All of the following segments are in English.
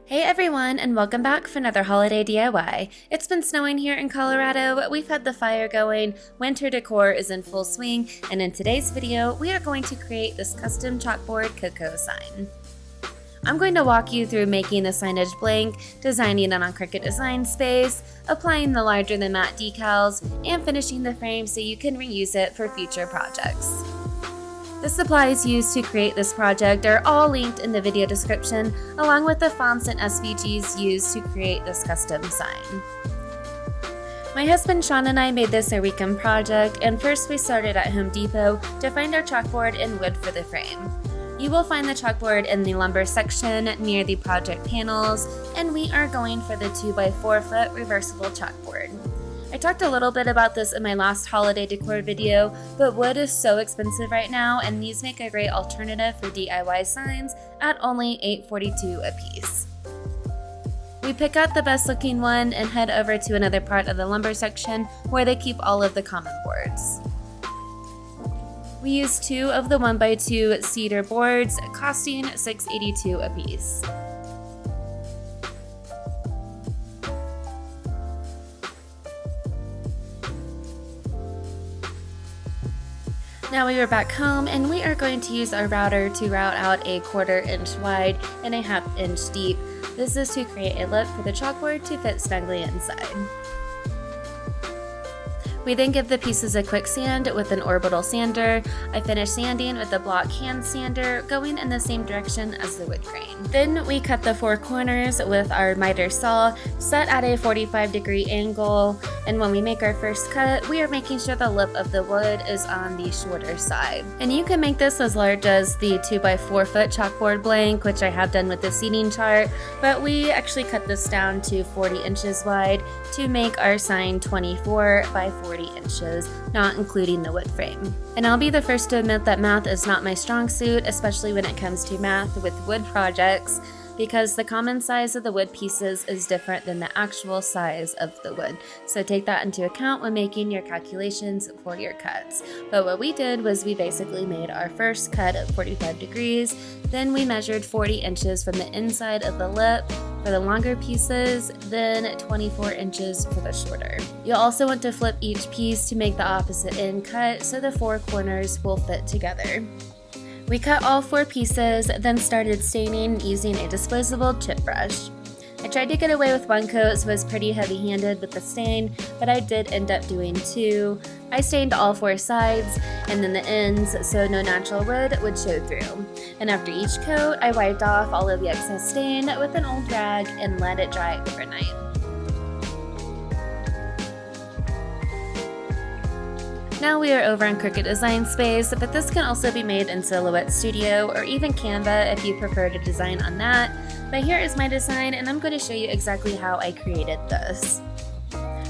Hey everyone, and welcome back for another holiday DIY. It's been snowing here in Colorado, we've had the fire going, winter decor is in full swing, and in today's video, we are going to create this custom chalkboard cocoa sign. I'm going to walk you through making the signage blank, designing it on Cricut Design Space, applying the larger than matte decals, and finishing the frame so you can reuse it for future projects. The supplies used to create this project are all linked in the video description, along with the fonts and SVGs used to create this custom sign. My husband Sean and I made this a weekend project, and first we started at Home Depot to find our chalkboard and wood for the frame. You will find the chalkboard in the lumber section near the project panels, and we are going for the 2x4 foot reversible chalkboard. I talked a little bit about this in my last holiday decor video, but wood is so expensive right now, and these make a great alternative for DIY signs at only $8.42 a piece. We pick out the best looking one and head over to another part of the lumber section where they keep all of the common boards. We used 2 of the 1x2 cedar boards, costing $6.82 a piece. Now we are back home, and we are going to use our router to route out a 1/4 inch wide and a 1/2 inch deep. This is to create a lip for the chalkboard to fit snugly inside. We then give the pieces a quick sand with an orbital sander. I finish sanding with a block hand sander going in the same direction as the wood grain. Then we cut the 4 corners with our miter saw set at a 45-degree angle, and when we make our first cut, we are making sure the lip of the wood is on the shorter side. And you can make this as large as the 2x4 foot chalkboard blank, which I have done with the seating chart, but we actually cut this down to 40 inches wide to make our sign 24 by 40 inches, not including the wood frame. And I'll be the first to admit that math is not my strong suit, especially when it comes to math with wood projects, because the common size of the wood pieces is different than the actual size of the wood. So take that into account when making your calculations for your cuts. But what we did was we basically made our first cut at 45 degrees, then we measured 40 inches from the inside of the lip for the longer pieces, then 24 inches for the shorter. You'll also want to flip each piece to make the opposite end cut so the 4 corners will fit together. We cut all 4 pieces, then started staining using a disposable chip brush. I tried to get away with 1 coat, so I was pretty heavy-handed with the stain, but I did end up doing 2. I stained all 4 sides and then the ends so no natural wood would show through. And after each coat, I wiped off all of the excess stain with an old rag and let it dry overnight. Now we are over on Cricut Design Space, but this can also be made in Silhouette Studio or even Canva if you prefer to design on that. But here is my design, and I'm going to show you exactly how I created this.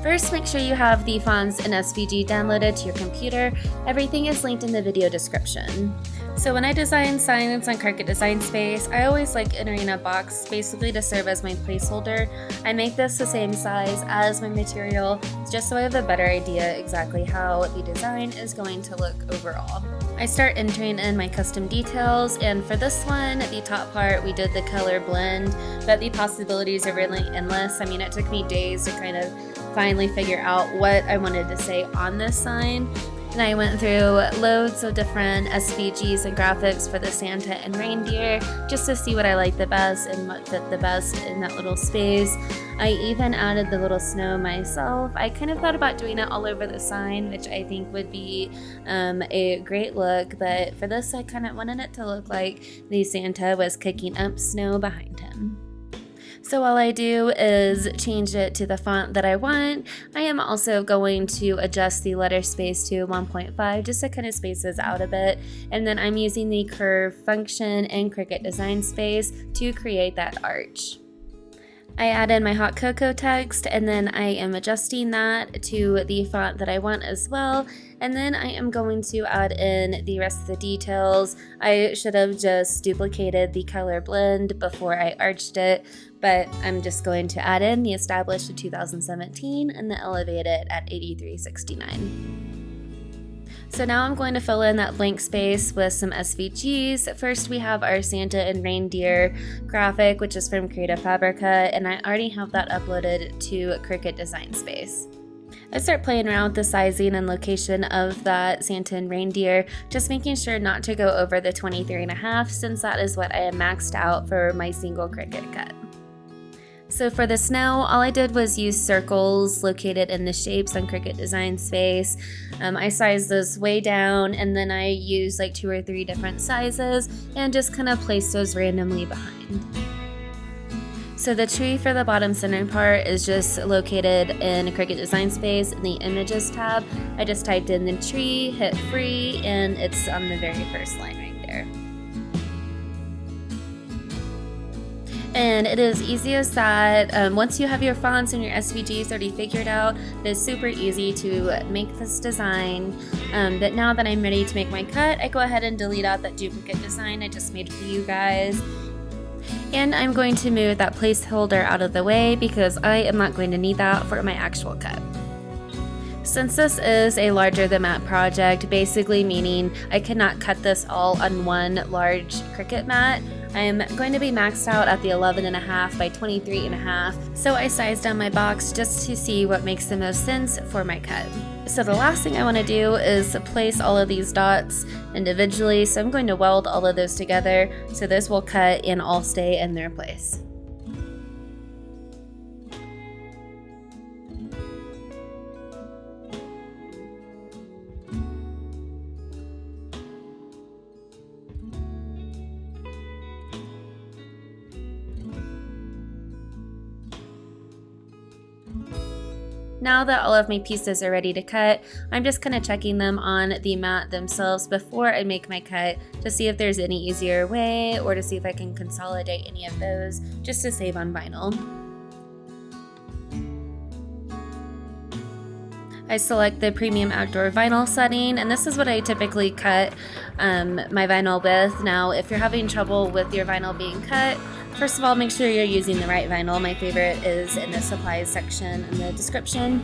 First, make sure you have the fonts and SVG downloaded to your computer. Everything is linked in the video description. So when I design signs on Cricut Design Space, I always like entering a box basically to serve as my placeholder. I make this the same size as my material just so I have a better idea exactly how the design is going to look overall. I start entering in my custom details, and for this one, the top part, we did the color blend, but the possibilities are really endless. I mean, it took me days to kind of finally figure out what I wanted to say on this sign. And I went through loads of different SVGs and graphics for the Santa and reindeer just to see what I liked the best and what fit the best in that little space. I even added the little snow myself. I kind of thought about doing it all over the sign, which I think would be a great look, but for this I kind of wanted it to look like the Santa was kicking up snow behind him. So all I do is change it to the font that I want. I am also going to adjust the letter space to 1.5 just to kind of space this out a bit. And then I'm using the curve function in Cricut Design Space to create that arch. I add in my hot cocoa text, and then I am adjusting that to the font that I want as well. And then I am going to add in the rest of the details. I should have just duplicated the color blend before I arched it, but I'm just going to add in the established to 2017 and the elevated at 8369. So now I'm going to fill in that blank space with some SVGs. First we have our Santa and reindeer graphic, which is from Creative Fabrica, and I already have that uploaded to Cricut Design Space. I start playing around with the sizing and location of that Santa and reindeer, just making sure not to go over the 23.5 since that is what I had maxed out for my single Cricut cut. So for the snow, all I did was use circles located in the shapes on Cricut Design Space. I sized those way down, and then I used like 2 or 3 different sizes and just kind of placed those randomly behind. So the tree for the bottom center part is just located in Cricut Design Space in the Images tab. I just typed in the tree, hit free, and it's on the very first line right there. And it is easy as that. Once you have your fonts and your SVGs already figured out, it's super easy to make this design. But now that I'm ready to make my cut, I go ahead and delete out that duplicate design I just made for you guys. And I'm going to move that placeholder out of the way because I am not going to need that for my actual cut. Since this is a larger than mat project, basically meaning I cannot cut this all on one large Cricut mat, I'm going to be maxed out at the 11.5 by 23.5, so I sized down my box just to see what makes the most sense for my cut. So the last thing I want to do is place all of these dots individually, so I'm going to weld all of those together so this will cut and all stay in their place. Now that all of my pieces are ready to cut, I'm just kind of checking them on the mat themselves before I make my cut to see if there's any easier way or to see if I can consolidate any of those just to save on vinyl. I select the premium outdoor vinyl setting, and this is what I typically cut my vinyl with. Now, if you're having trouble with your vinyl being cut, first of all, make sure you're using the right vinyl. My favorite is in the supplies section in the description.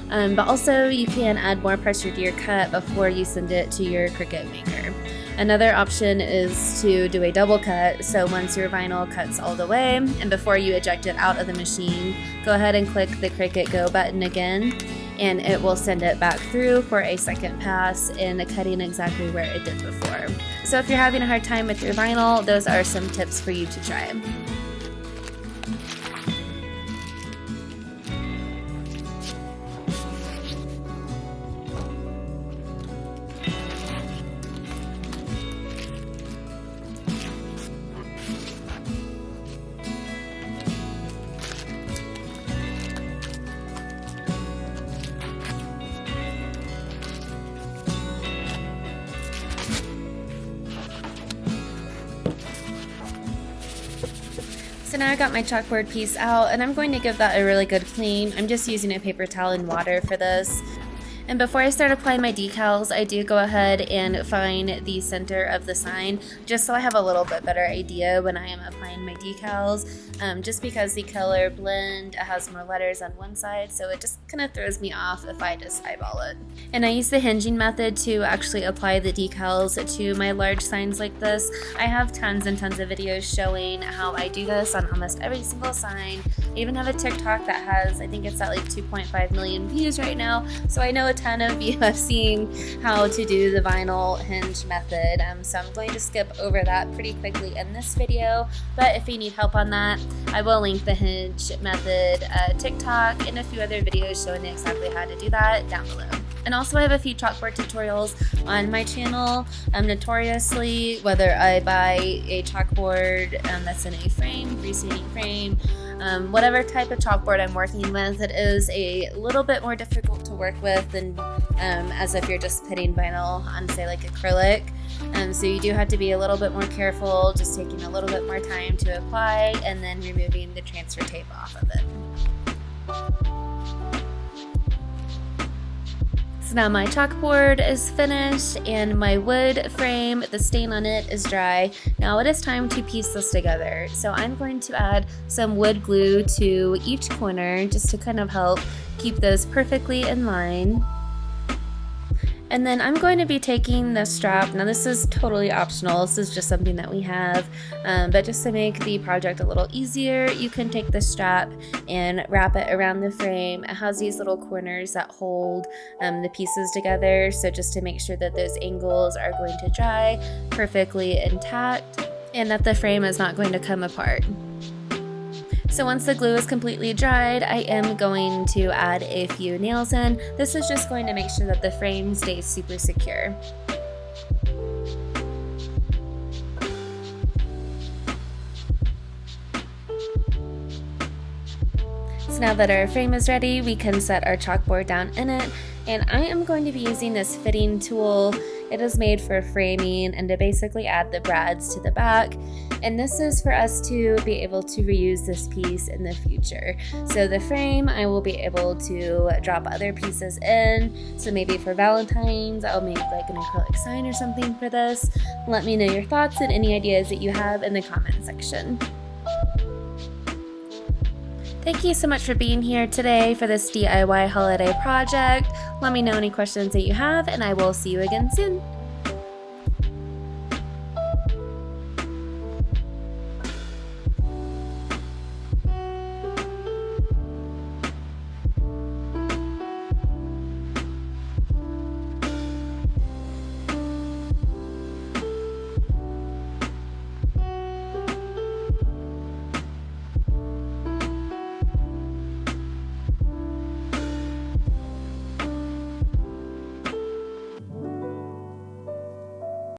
But also, you can add more pressure to your cut before you send it to your Cricut maker. Another option is to do a double cut, so once your vinyl cuts all the way, and before you eject it out of the machine, go ahead and click the Cricut Go button again, and it will send it back through for a second pass in cutting exactly where it did before. So if you're having a hard time with your vinyl, those are some tips for you to try. So now I got my chalkboard piece out, and I'm going to give that a really good clean. I'm just using a paper towel and water for this. And before I start applying my decals, I do go ahead and find the center of the sign, just so I have a little bit better idea when I am applying my decals, just because the color blend has more letters on one side, so it just kind of throws me off if I just eyeball it. And I use the hinging method to actually apply the decals to my large signs like this. I have tons and tons of videos showing how I do this on almost every single sign. I even have a TikTok that has, I think it's at like 2.5 million views right now, so I know a ton of you have seen how to do the vinyl hinge method, so I'm going to skip over that pretty quickly in this video, but if you need help on that, I will link the hinge method TikTok and a few other videos showing you exactly how to do that down below. And also I have a few chalkboard tutorials on my channel. Notoriously, whether I buy a chalkboard that's in a frame, freestanding frame, whatever type of chalkboard I'm working with, it is a little bit more difficult to work with than as if you're just putting vinyl on, say, like acrylic. So you do have to be a little bit more careful, just taking a little bit more time to apply and then removing the transfer tape off of it. So now my chalkboard is finished and my wood frame, the stain on it is dry. Now it is time to piece this together. So I'm going to add some wood glue to each corner just to kind of help keep those perfectly in line. And then I'm going to be taking the strap. Now this is totally optional, this is just something that we have, but just to make the project a little easier, you can take the strap and wrap it around the frame. It has these little corners that hold the pieces together, so just to make sure that those angles are going to dry perfectly intact and that the frame is not going to come apart. So once the glue is completely dried, I am going to add a few nails in. This is just going to make sure that the frame stays super secure. So now that our frame is ready, we can set our chalkboard down in it, and I am going to be using this fitting tool. It is made for framing and to basically add the brads to the back, and this is for us to be able to reuse this piece in the future. So the frame, I will be able to drop other pieces in, so maybe for Valentine's I'll make like an acrylic sign or something for this. Let me know your thoughts and any ideas that you have in the comment section. Thank you so much for being here today for this DIY holiday project. Let me know any questions that you have, and I will see you again soon.